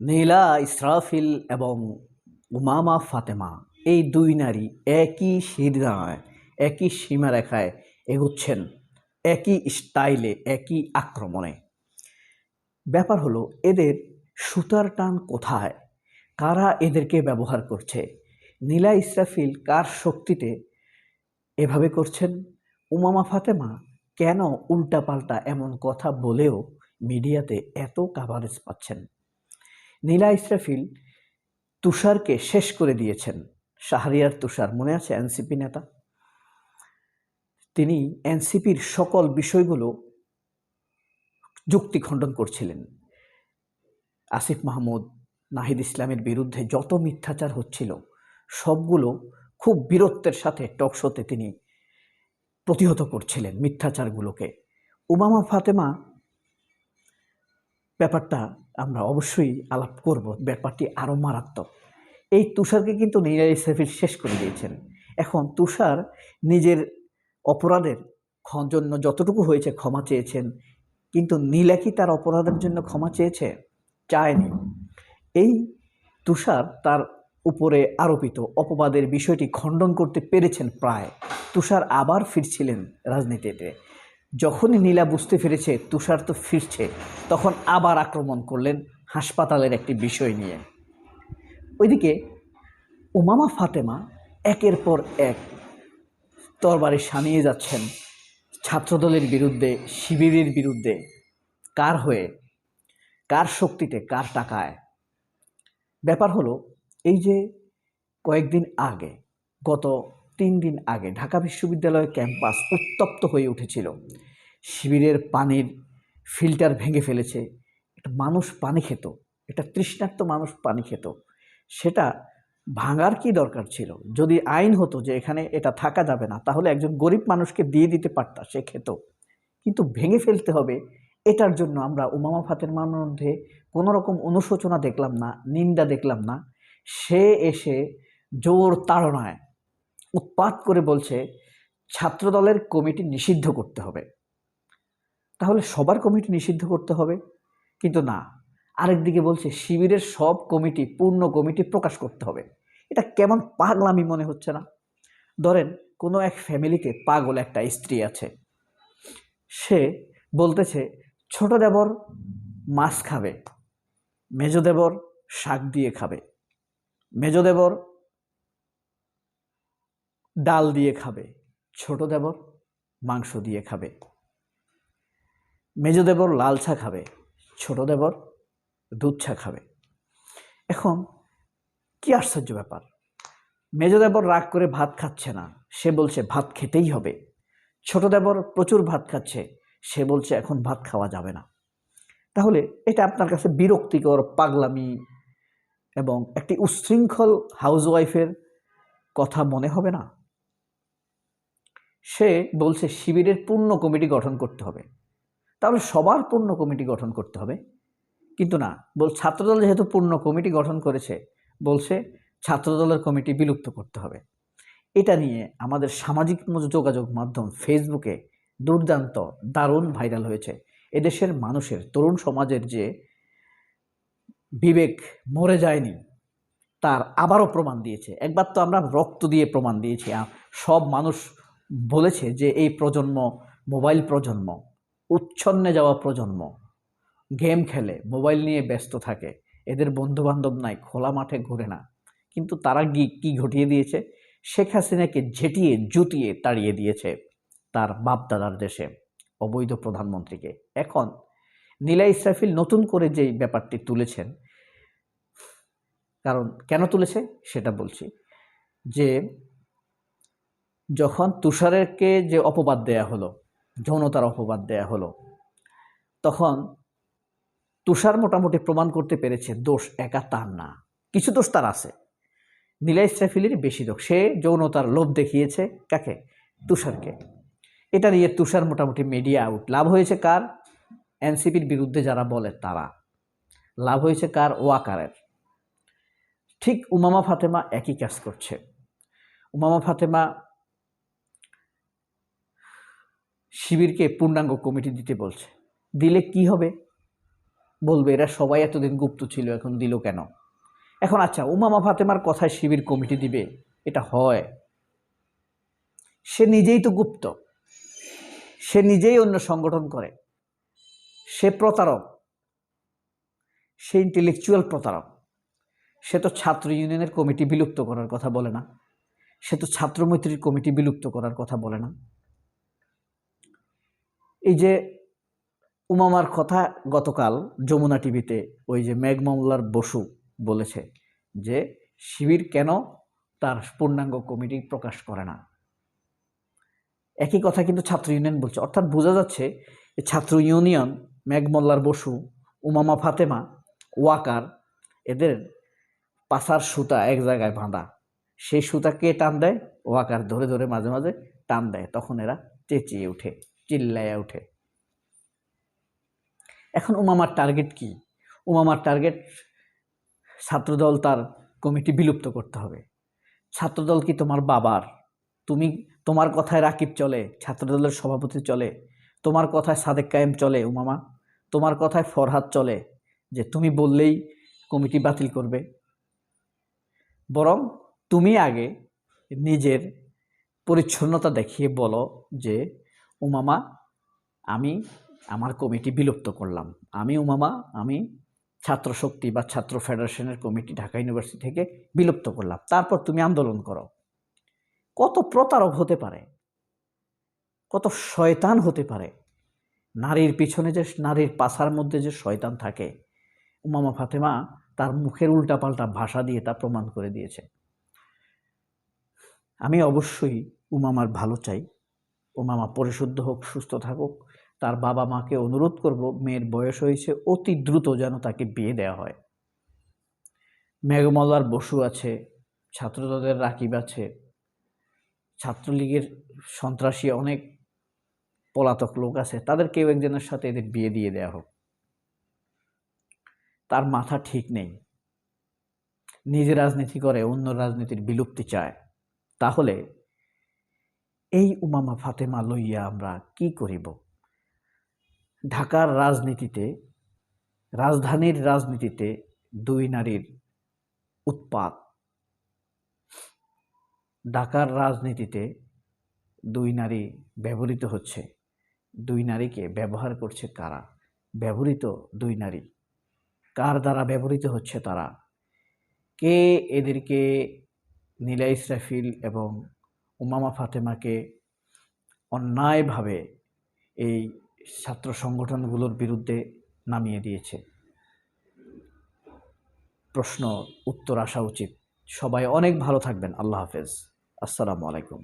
নীলা ইসরাফিল এবং উমামা ফাতেমা এই দুই নারী একই শিরদাঁড়ায় একই সীমারেখায় এগুচ্ছেন, একই স্টাইলে একই আক্রমণে। ব্যাপার হলো এদের সুতার টান কোথায়, কারা এদেরকে ব্যবহার করছে? নীলা ইসরাফিল কার শক্তিতে এভাবে করছেন? উমামা ফাতেমা কেন উল্টাপাল্টা এমন কথা বলেও মিডিয়াতে এত কাভারেজ পাচ্ছেন? নীলা ইসরাফিল তুষারকে শেষ করে দিয়েছেন। শাহরিয়ার তুষার, মনে আছে এনসিপি নেতা? তিনি এনসিপির সকল বিষয়গুলো যুক্তি খণ্ডন করছিলেন। আসিফ মাহমুদ, নাহিদ ইসলামের বিরুদ্ধে যত মিথ্যাচার হচ্ছিল সবগুলো খুব বীরত্বের সাথে টকশোতে তিনি প্রতিহত করছিলেন মিথ্যাচারগুলোকে। উমামা ফাতেমা ব্যাপারটা আমরা অবশ্যই আলাপ করব, ব্যাপারটি আরও মারাত্মক। এই তুষারকে কিন্তু নীলা ইসরাফিল শেষ করে দিয়েছেন। এখন তুষার নিজের অপরাধের জন্য যতটুকু হয়েছে ক্ষমা চেয়েছেন, কিন্তু নীলা কি তার অপরাধের জন্য ক্ষমা চেয়েছে? চায়নি। এই তুষার তার উপরে আরোপিত অপবাদের বিষয়টি খণ্ডন করতে পেরেছেন প্রায়। তুষার আবার ফিরছিলেন রাজনীতিতে। যখনই নীলা বুঝতে পেরেছে তুষার তো ফিরছে, তখন আবার আক্রমণ করলেন হাসপাতালের একটি বিষয় নিয়ে। ওইদিকে উমামা ফাতেমা একের পর এক তরবারি শানিয়ে যাচ্ছেন ছাত্রদলের বিরুদ্ধে, শিবিরের বিরুদ্ধে। কার হয়ে, কার শক্তিতে, কার টাকায়? ব্যাপার হলো এই যে কয়েকদিন আগে, গত 3 দিন আগে ঢাকা বিশ্ববিদ্যালয় ক্যাম্পাস উত্তপ্ত হয়ে উঠেছিল। শিবিরের পানির ফিল্টার ভেঙে ফেলেছে। একটা মানুষ পানি খেত, একটা তৃষ্ণার্ত মানুষ পানি খেত, সেটা ভাঙার কি দরকার ছিল? যদি আইন হতো যে এখানে এটা থাকা যাবে না, তাহলে একজন গরিব মানুষকে দিয়ে দিতে পারত, সে খেত। কিন্তু ভেঙে ফেলতে হবে, এটার জন্য আমরা উমামা ফাতেমার মধ্যে কোনো রকম অনুশোচনা দেখলাম না, নিন্দা দেখলাম না। সে এসে জোর তাড়নায় উৎপাত করে বলছে ছাত্রদলের কমিটি নিষিদ্ধ করতে হবে। তাহলে সবার কমিটি নিষিদ্ধ করতে হবে, কিন্তু না, আরেকদিকে বলছে শিবিরের সব কমিটি, পূর্ণ কমিটি প্রকাশ করতে হবে। এটা কেমন পাগলামি মনে হচ্ছে না? ধরেন কোনো এক ফ্যামিলিতে পাগল একটা স্ত্রী আছে, সে বলতেছে ছোট দেবর মাছ খাবে, মেজ দেবর শাক দিয়ে খাবে, মেজ দেবর ডাল দিয়ে খাবে, ছোট দেবর মাংস দিয়ে খাবে, মেজ দেবর লাল চা খাবে, ছোট দেবর দুধ চা খাবে। এখন কি আশ্চর্য ব্যাপার, মেজ দেবর রাগ করে ভাত খাচ্ছে না, সে বলছে ভাত খেতেই হবে। ছোট দেবর প্রচুর ভাত খাচ্ছে, সে বলছে এখন ভাত খাওয়া যাবে না। তাহলে এটা আপনার কাছে বিরক্তিকর, পাগলামি এবং একটি উচ্ছৃঙ্খল হাউসওয়াইফের কথা মনে হবে না? সে বলছে শিবিরের পূর্ণ কমিটি গঠন করতে হবে। তাহলে সবার পূর্ণ কমিটি গঠন করতে হবে, কিন্তু না, ছাত্রদল যেহেতু পূর্ণ কমিটি গঠন করেছে, বলছে ছাত্রদলের কমিটি বিলুপ্ত করতে হবে। এটা নিয়ে আমাদের সামাজিক যোগাযোগ মাধ্যম ফেসবুকে দুর্দান্ত, দারুণ ভাইরাল হয়েছে। এদেশের মানুষের, তরুণ সমাজের যে বিবেক মরে যায়নি, তার আবারও প্রমাণ দিয়েছে। একবার তো আমরা রক্ত দিয়ে প্রমাণ দিয়েছি, সব মানুষ বলেছে যে এই প্রজন্ম মোবাইল প্রজন্ম, উচ্ছন্নে যাওয়া প্রজন্ম, গেম খেলে, মোবাইল নিয়ে ব্যস্ত থাকে, এদের বন্ধুবান্ধব নাই, খোলা মাঠে ঘুরে না। কিন্তু তারা কি ঘটিয়ে দিয়েছে? শেখ হাসিনাকে ঝেঁটিয়ে জুতিয়ে তাড়িয়ে দিয়েছে তার বাপদাদার দেশে, অবৈধ প্রধানমন্ত্রীকে। এখন নীলা ইসরাফিল নতুন করে যেই ব্যাপারটি তুলেছেন, কারণ কেন তুলেছে সেটা বলছি, যে যখন তুষারকে যে অপবাদ দেয়া হলো, যৌনতার অপবাদ দেয়া হলো, তখন তুষার মোটামুটি প্রমাণ করতে পেরেছে দোষ একা তার না, কিছু দোষ তার আছে। নীলা ইসরাফিলের বেশি দোষ, সে যৌনতার লোভ দেখিয়েছে কাকে? তুষারকে। এটা নিয়ে তুষার মোটামুটি মিডিয়া আউট। লাভ হয়েছে কার? এনসিপির বিরুদ্ধে যারা বলে তারা। লাভ হয়েছে কার? ওয়াকারের। ঠিক উমামা ফাতেমা একই কাজ করছে। উমামা ফাতেমা শিবিরকে পূর্ণাঙ্গ কমিটি দিতে বলছে। দিলে কি হবে? বলবে এরা সবাই এতদিন গুপ্ত ছিল, এখন দিল কেন? এখন আচ্ছা, উমামা ফাতেমার কথায় শিবির কমিটি দিবে, এটা হয়? সে নিজেই তো গুপ্ত, সে নিজেই অন্য সংগঠন করে, সে প্রতারক, সে ইন্টেলেকচুয়াল প্রতারক। সে তো ছাত্র ইউনিয়নের কমিটি বিলুপ্ত করার কথা বলে না, সে তো ছাত্র মৈত্রীর কমিটি বিলুপ্ত করার কথা বলে না। এই যে উমামার কথা গতকাল যমুনা টিভিতে ওই যে মেঘমামলার বসু বলেছে যে শিবির কেন তার পূর্ণাঙ্গ কমিটি প্রকাশ করে না, একই কথা কিন্তু ছাত্র ইউনিয়ন বলছে। অর্থাৎ বোঝা যাচ্ছে ছাত্র ইউনিয়ন, মেঘমল্লার বসু, উমামা ফাতেমা, ওয়াকার, এদের পাছার সুতা এক জায়গায় বাঁধা। সেই সুতা কে টান দেয়? ওয়াকার ধরে ধরে মাঝে মাঝে টান দেয়, তখন এরা চেঁচিয়ে উঠে, চিল্লাইয়া উঠে। এখন উমামার টার্গেট কি? উমামার টার্গেট ছাত্রদল তার কমিটি বিলুপ্ত করতে হবে। ছাত্রদল কি তোমার বাবার? তোমার কথায় রাকিব চলে, ছাত্রদলের সভাপতি চলে, তোমার কথায় সাদেক কায়েম চলে উমামা, তোমার কথায় ফরহাদ চলে যে তুমি বললেই কমিটি বাতিল করবে? বরং তুমি আগে নিজের পরিচ্ছন্নতা দেখিয়ে বলো যে উমামা, আমি আমার কমিটি বিলুপ্ত করলাম, আমি উমামা, আমি ছাত্র শক্তি বা ছাত্র ফেডারেশনের কমিটি ঢাকা ইউনিভার্সিটি থেকে বিলুপ্ত করলাম। তারপর তুমি আন্দোলন করো। কত প্রতারক হতে পারে, কত শয়তান হতে পারে! নারীর পিছনে যে, নারীর পাছার মধ্যে যে শয়তান থাকে, উমামা ফাতেমা তার মুখের উল্টাপাল্টা ভাষা দিয়ে তা প্রমাণ করে দিয়েছে। আমি অবশ্যই উমামার ভালো চাই, উমামা পরিশুদ্ধ হোক, সুস্থ থাকুক। তার বাবা মাকে অনুরোধ করব, মেয়ের বয়স হয়েছে, অতি দ্রুত যেন তাকে বিয়ে দেওয়া হয়। মেঘমল্লার বসু আছে, ছাত্রদলের রাকিব আছে, ছাত্রলীগের সন্ত্রাসী অনেক পলাতক লোক আছে, তাদের কেউ একজনের সাথে এদের বিয়ে দিয়ে দেওয়া হোক। তার মাথা ঠিক নেই, নিজে রাজনীতি করে, অন্য রাজনীতির বিলুপ্তি চায়। তাহলে এই উমামা ফাতেমা লইয়া আমরা কি করিব? ঢাকার রাজনীতিতে, রাজধানীর রাজনীতিতে দুই নারীর উৎপাত। ঢাকার রাজনীতিতে দুই নারী ব্যবহৃত হচ্ছে। দুই নারীকে ব্যবহার করছে কারা? ব্যবহৃত দুই নারী কার দ্বারা ব্যবহৃত হচ্ছে? তারা কে এদেরকে, নীলা ইসরাফিল এবং উমামা ফাতেমাকে অন্যায়ভাবে এই ছাত্র সংগঠনগুলোর বিরুদ্ধে নামিয়ে দিয়েছে? প্রশ্ন উত্তর আসা উচিত। সবাই অনেক ভালো থাকবেন। আল্লাহ হাফেজ। আসসালামু আলাইকুম।